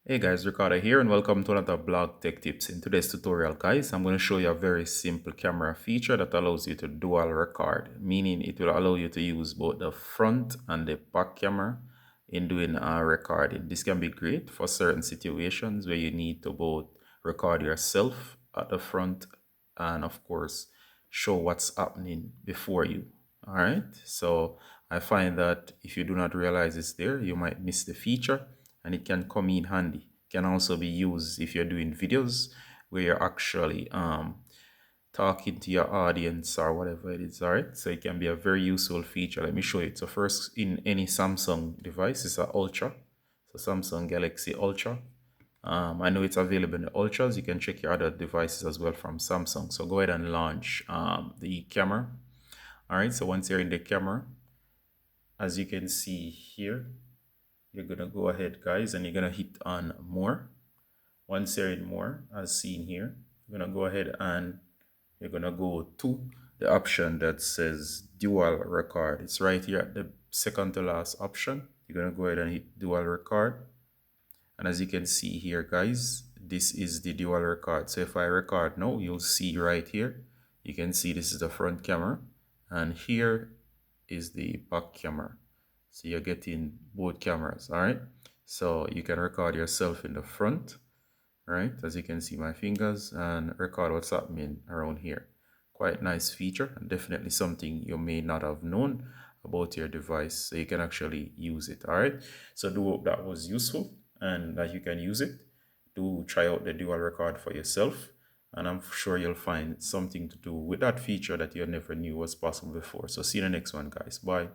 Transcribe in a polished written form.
Hey guys, Ricardo here and welcome to another Blog Tech Tips. In today's tutorial guys, I'm going to show you a very simple camera feature that allows you to dual record, meaning it will allow you to use both the front and the back camera in doing recording. This can be great for certain situations where you need to both record yourself at the front and of course show what's happening before you. Alright, so I find that if you do not realize it's there, you might miss the feature and it can come in handy. It can also be used if you're doing videos where you're actually talking to your audience or whatever it is. All right, so it can be a very useful feature. Let me show you. So first, in any Samsung device, it's a Ultra, so Samsung Galaxy Ultra. I know it's available in the Ultras. You can check your other devices as well from Samsung. So go ahead and launch the camera. All right, so once you're in the camera, as you can see here, you're gonna go ahead guys and you're gonna hit on more. Once you're in more, as seen here, you're gonna go ahead and you're gonna go to the option that says dual record. It's right here at the second to last option. You're gonna go ahead and hit dual record, and as you can see here guys, this is the dual record. So if I record now, you'll see right here, you can see this is the front camera and here is the back camera. So you're getting both cameras. All right, so you can record yourself in the front, right, as you can see my fingers, and record what's happening around here. Quite nice feature and definitely something you may not have known about your device, so you can actually use it. All right, so do hope that was useful and that you can use it. Do try out the dual record for yourself, and I'm sure you'll find something to do with that feature that you never knew was possible before. So see you in the next one guys. Bye.